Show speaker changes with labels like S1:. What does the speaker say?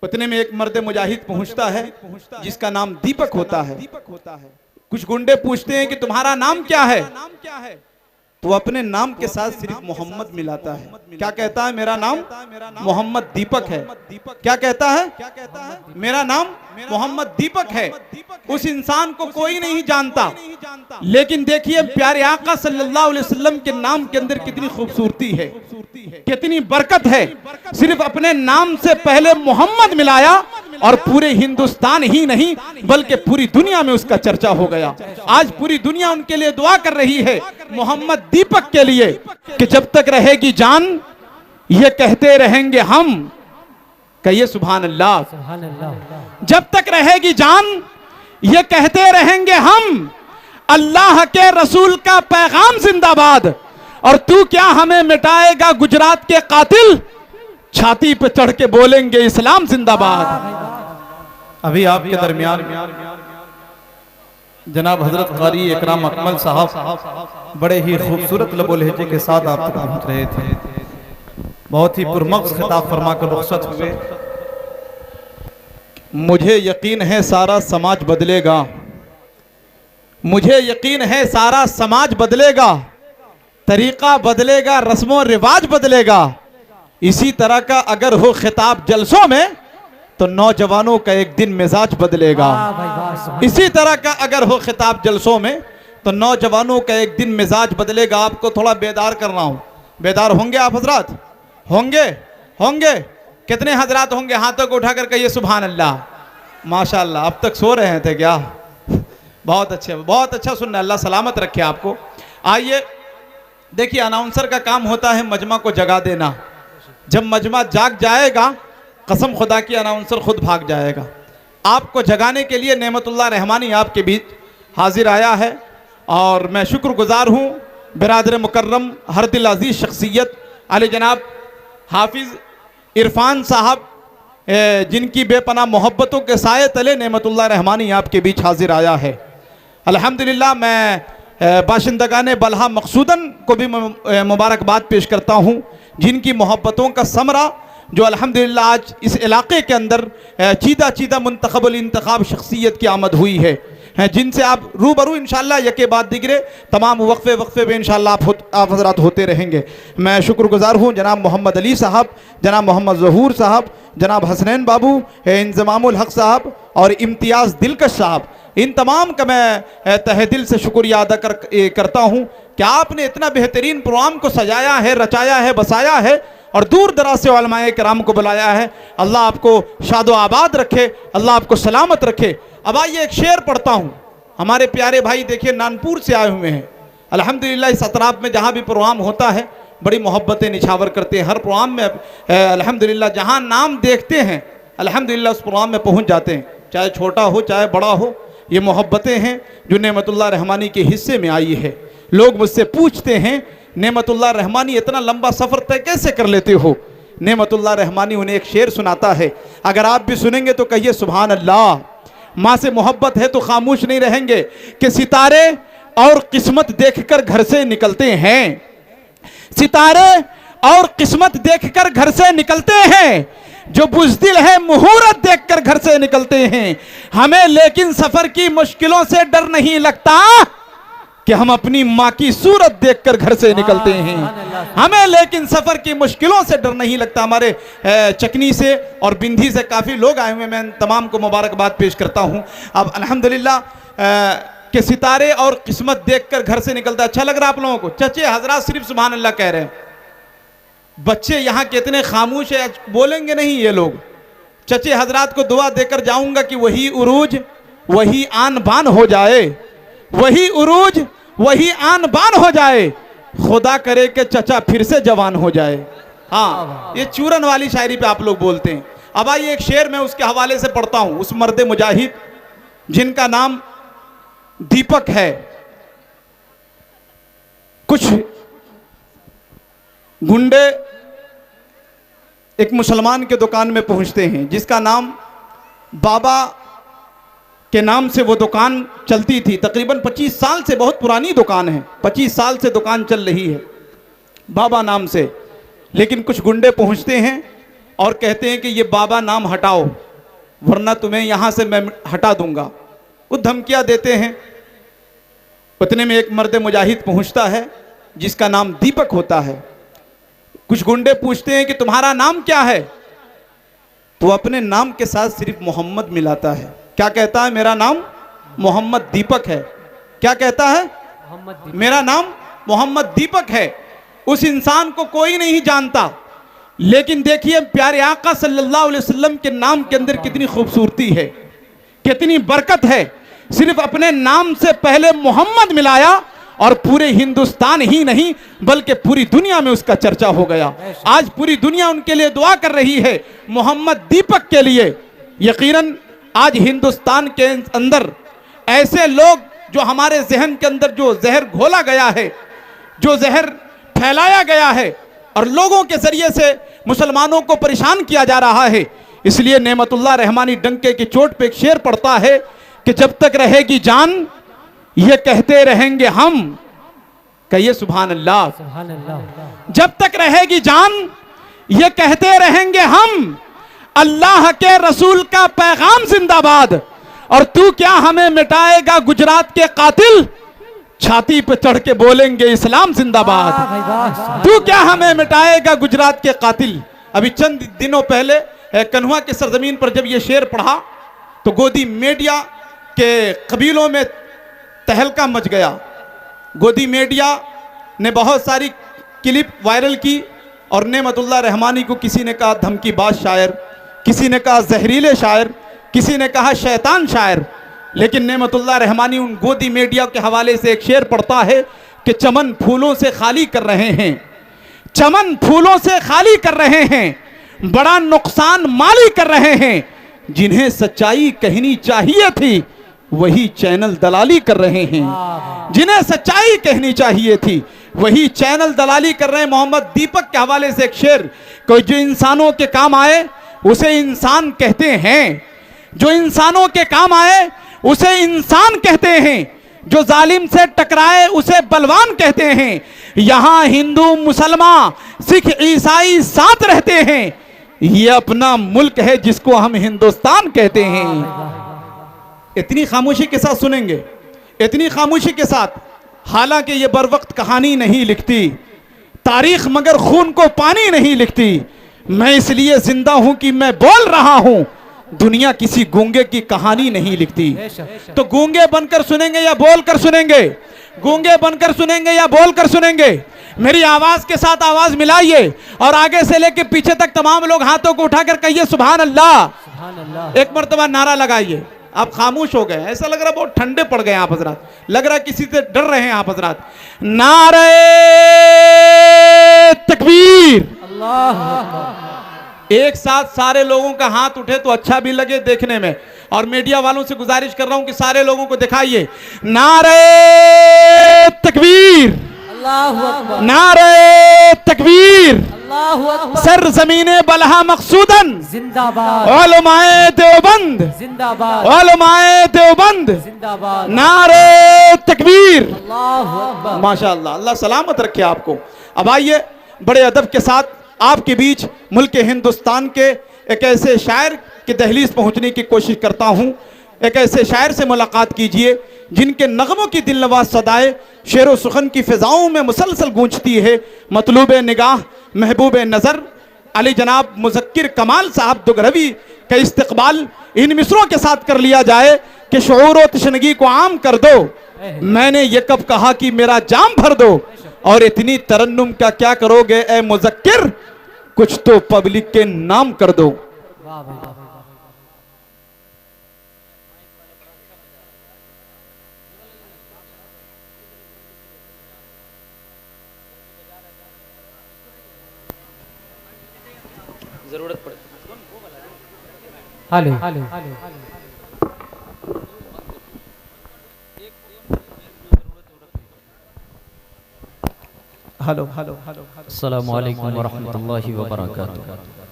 S1: उतने में एक मर्द मुजाहिद पहुंचता है जिसका नाम दीपक होता है। कुछ गुंडे पूछते हैं कि तुम्हारा नाम क्या है, तो वो अपने नाम के साथ सिर्फ मोहम्मद मिलाता है। क्या कहता है? मेरा नाम मोहम्मद दीपक है। क्या कहता है? मेरा नाम मोहम्मद दीपक है। उस इंसान को कोई नहीं जानता, लेकिन देखिए प्यारे आका सल्लल्लाहु अलैहि वसल्लम के नाम के अंदर कितनी खूबसूरती है, कितनी बरकत है। सिर्फ अपने नाम से पहले मोहम्मद मिलाया और पूरे हिंदुस्तान ही नहीं बल्कि पूरी दुनिया में उसका चर्चा हो गया। आज पूरी दुनिया उनके लिए दुआ कर रही है, मोहम्मद दीपक के लिए, कि जब तक रहेगी जान ये कहते रहेंगे हम। कहिए सुभान अल्लाह। जब तक रहेगी जान ये कहते रहेंगे हम, अल्लाह के रसूल का पैगाम जिंदाबाद। और तू क्या हमें मिटाएगा गुजरात के कातिल, छाती पे चढ़ के बोलेंगे इस्लाम जिंदाबाद। अभी आपके दरमियान जनाब हजरत कारी इकराम अकमल साहब बड़े ही खूबसूरत लबो लहजे के साथ आप तक पहुंच रहे थे। बहुत ही पुरमक्स खिताब फरमा कर रुखसत हुए। मुझे यकीन है सारा समाज बदलेगा, मुझे यकीन है सारा समाज बदलेगा, तरीका बदलेगा, रस्मों रिवाज बदलेगा। इसी तरह का अगर हो खिताब जलसों में तो नौजवानों का एक दिन मिजाज बदलेगा। इसी तरह का अगर हो खिताब जलसों में तो नौजवानों का एक दिन मिजाज बदलेगा। आपको थोड़ा बेदार करना हूं। बेदार होंगे आप हजरात? होंगे? होंगे? कितने हजरात होंगे? हाथों को उठाकर कहिए सुभान अल्लाह। माशाअल्लाह। अब तक सो रहे थे क्या? बहुत अच्छे, बहुत अच्छा सुनना। अल्लाह सलामत रखे आपको। आइए देखिए, अनाउंसर का काम होता है मजमा को जगा देना। जब मजमा जाग जाएगा, कसम खुदा की अनाउंसर खुद भाग जाएगा। आपको जगाने के लिए नेमतुल्लाह रहमानी आपके बीच हाजिर आया है और मैं शुक्रगुजार हूँ बिरादर मुकर्रम हर दिल अजीज शख्सियत आले जनाब हाफिज़ इरफान साहब, जिनकी बेपनाह मोहब्बतों के साए तले नेमतुल्लाह रहमानी आपके बीच हाजिर आया है। अल्हम्दुलिल्लाह मैं बाशिंदगाने बल्हा मकसूदन को भी मुबारकबाद पेश करता हूँ, जिनकी मोहब्बतों का समरा जो अल्हम्दुलिल्लाह आज इस इलाके के अंदर चीदा चीदा मुंतखबुल इंतखाब शख्सियत की आमद हुई है, जिनसे आप रूबरू इंशाअल्लाह यके बाद दिगरे तमाम वक्फे वक्फे में इंशाअल्लाह आप हजरात होते रहेंगे। मैं शुक्रगुजार हूँ जनाब मोहम्मद अली साहब, जनाब मोहम्मद ज़हूर साहब, जनाब हसनैन बाबू, इंज़मामुल हक साहब और इम्तियाज़ दिलकश साहब, इन तमाम का मैं तहे दिल से शुक्रिया अदा करता हूँ कि आपने इतना बेहतरीन प्रोग्राम को सजाया है, रचाया है, बसाया है और दूर दराज से उलमाए किराम को बुलाया है। अल्लाह आपको शादो आबाद रखे, अल्लाह आपको सलामत रखे। अब आइए एक शेर पढ़ता हूँ। हमारे प्यारे भाई देखिए नानपुर से आए हुए हैं। अल्हम्दुलिल्लाह इस अतराफ में जहाँ भी प्रोग्राम होता है बड़ी मोहब्बतें निछावर करते हैं। हर प्रोग्राम में अल्हम्दुलिल्लाह जहाँ नाम देखते हैं अल्हम्दुलिल्लाह उस प्रोग्राम में पहुँच जाते हैं, चाहे छोटा हो चाहे बड़ा हो। ये मोहब्बतें हैं जो नेमतुल्लाह रहमानी के हिस्से में आई है। लोग मुझसे पूछते हैं नेमतुल्लाह रहमानी इतना लंबा सफ़र तय कैसे कर लेते हो? नेमतुल्लाह रहमानी उन्हें एक शेर सुनाता है, अगर आप भी सुनेंगे तो कहिए सुभान अल्लाह। माँ से मोहब्बत है तो खामोश नहीं रहेंगे कि सितारे और किस्मत देखकर घर से निकलते हैं, सितारे और किस्मत देखकर घर से निकलते हैं, जो बुज़दिल है मुहूर्त देखकर घर से निकलते हैं। हमें लेकिन सफ़र की मुश्किलों से डर नहीं लगता कि हम अपनी माँ की सूरत देखकर घर से निकलते हैं। हमें लेकिन सफ़र की मुश्किलों से डर नहीं लगता। हमारे चकनी से और बिंधी से काफ़ी लोग आए हुए, मैं तमाम को मुबारकबाद पेश करता हूँ। अब अल्हम्दुलिल्लाह के सितारे और किस्मत देखकर घर से निकलता। अच्छा लग रहा आप लोगों को? चचे हजरात सिर्फ सुभान अल्लाह कह रहे हैं। बच्चे यहाँ कितने खामोश है, बोलेंगे नहीं ये लोग। चचे हजरात को दुआ देकर जाऊँगा कि वही उरूज वही आन बान हो जाए, वही उरूज वही आन बान हो जाए, खुदा करे कि चचा फिर से जवान हो जाए। हाँ, ये चूरन वाली शायरी पे आप लोग बोलते हैं। अब आइए एक शेर मैं उसके हवाले से पढ़ता हूं। उस मर्द मुजाहिद जिनका नाम दीपक है। कुछ गुंडे एक मुसलमान के दुकान में पहुंचते हैं जिसका नाम बाबा के नाम से वो दुकान चलती थी। तकरीबन 25 साल से, बहुत पुरानी दुकान है, 25 साल से दुकान चल रही है बाबा नाम से। लेकिन कुछ गुंडे पहुंचते हैं और कहते हैं कि ये बाबा नाम हटाओ वरना तुम्हें यहां से मैं हटा दूंगा। वो धमकियां देते हैं। उतने में एक मर्द मुजाहिद पहुंचता है जिसका नाम दीपक होता है। कुछ गुंडे पूछते हैं कि तुम्हारा नाम क्या है, तो अपने नाम के साथ सिर्फ मोहम्मद मिलाता है। क्या कहता है? मेरा नाम मोहम्मद दीपक है। क्या कहता है? मेरा नाम मोहम्मद दीपक है। उस इंसान को कोई नहीं जानता, लेकिन देखिए प्यारे आका सल्लल्लाहु अलैहि वसल्लम के नाम के अंदर कितनी खूबसूरती है, कितनी बरकत है। सिर्फ अपने नाम से पहले मोहम्मद मिलाया और पूरे हिंदुस्तान ही नहीं बल्कि पूरी दुनिया में उसका चर्चा हो गया। आज पूरी दुनिया उनके लिए दुआ कर रही है, मोहम्मद दीपक के लिए। यकीनन आज हिंदुस्तान के अंदर ऐसे लोग जो हमारे जहन के अंदर जो जहर घोला गया है, जो जहर फैलाया गया है और लोगों के जरिए से मुसलमानों को परेशान किया जा रहा है, इसलिए नेमतुल्लाह रहमानी डंके की चोट पे एक शेर पढ़ता है कि जब तक रहेगी जान ये कहते रहेंगे हम। कहिए सुभान अल्लाह। जब तक रहेगी जान ये कहते रहेंगे हम, अल्लाह के रसूल का पैगाम जिंदाबाद। और तू क्या हमें मिटाएगा गुजरात के कातिल, छाती पे चढ़ के बोलेंगे इस्लाम जिंदाबाद। तू क्या हमें मिटाएगा गुजरात के कातिल। अभी चंद दिनों पहले कन्हुआ की सरजमीन पर जब ये शेर पढ़ा तो गोदी मीडिया के कबीलों में तहलका मच गया। गोदी मीडिया ने बहुत सारी क्लिप वायरल की और नेमतुल्लाह रहमानी को किसी ने कहा धमकीबाज शायर, किसी ने कहा जहरीले शायर, किसी ने कहा शैतान शायर। लेकिन नेमतुल्लाह रहमानी उन गोदी मीडिया के हवाले से एक शेर पढ़ता है कि चमन फूलों से खाली कर रहे हैं, चमन फूलों से खाली कर रहे हैं, बड़ा नुकसान माली कर रहे हैं। जिन्हें सच्चाई कहनी चाहिए थी वही चैनल दलाली कर रहे हैं। जिन्हें सच्चाई कहनी चाहिए थी वही चैनल दलाली कर रहे हैं। मोहम्मद दीपक के हवाले से एक शेर, कोई जो इंसानों के काम आए उसे इंसान कहते हैं, जो इंसानों के काम आए उसे इंसान कहते हैं, जो जालिम से टकराए उसे बलवान कहते हैं। यहां हिंदू मुसलमान सिख ईसाई साथ रहते हैं, ये अपना मुल्क है जिसको हम हिंदुस्तान कहते हैं। इतनी खामोशी के साथ सुनेंगे, इतनी खामोशी के साथ। हालांकि ये बर वक्त कहानी नहीं लिखती तारीख, मगर खून को पानी नहीं लिखती। मैं इसलिए जिंदा हूं कि मैं बोल रहा हूं, दुनिया किसी गूंगे की कहानी नहीं लिखती। तो गूंगे बनकर सुनेंगे या बोलकर सुनेंगे? गूंगे बनकर सुनेंगे या बोलकर सुनेंगे? मेरी आवाज के साथ आवाज मिलाइए और आगे से लेकर पीछे तक तमाम लोग हाथों को उठाकर कहिए सुभान अल्लाह। एक मर्तबा नारा लगाइए। आप खामोश हो गए, ऐसा लग रहा बहुत ठंडे पड़ गए आप हजरात, लग रहा किसी से डर रहे हैं आप हजरात। नारे तकबीर। अल्लाह। एक साथ सारे लोगों का हाथ उठे तो अच्छा भी लगे देखने में। और मीडिया वालों से गुजारिश कर रहा हूं कि सारे लोगों को दिखाइए नारे तकबीर, नारे तकबीर, सर जमीने बलहा मकसूदन जिंदाबाद, उलमाए देवबंद जिंदाबाद, उलमाए देवबंद जिंदाबाद, नारे तकबीर। माशाअल्लाह, अल्लाह सलामत रखे आपको। अब आइए बड़े अदब के साथ आपके बीच मुल्क हिंदुस्तान के एक ऐसे शायर की दहलीज पहुंचने की कोशिश करता हूं। एक ऐसे शायर से मुलाकात कीजिए जिनके नगमों की दिलनवाज सदाएं शेर सुखन की फिजाओं में मुसलसल गूंजती है। मतलूब निगाह महबूब नज़र अली जनाब मुज़क्किर कमाल साहब दुगरवी का इस्तकबाल इन मिसरों के साथ कर लिया जाए कि शऊर व तशनगी को आम कर दो, मैंने ये कब कहा कि मेरा जाम भर दो, और इतनी तरन्नुम का क्या करोगे ए मुज़क्किर, कुछ तो पब्लिक के नाम कर दो। जरूरत पड़े। Hello hello hello hello hello. अस्सलामु अलैकुम व रहमतुल्लाहि व बरकातुहू।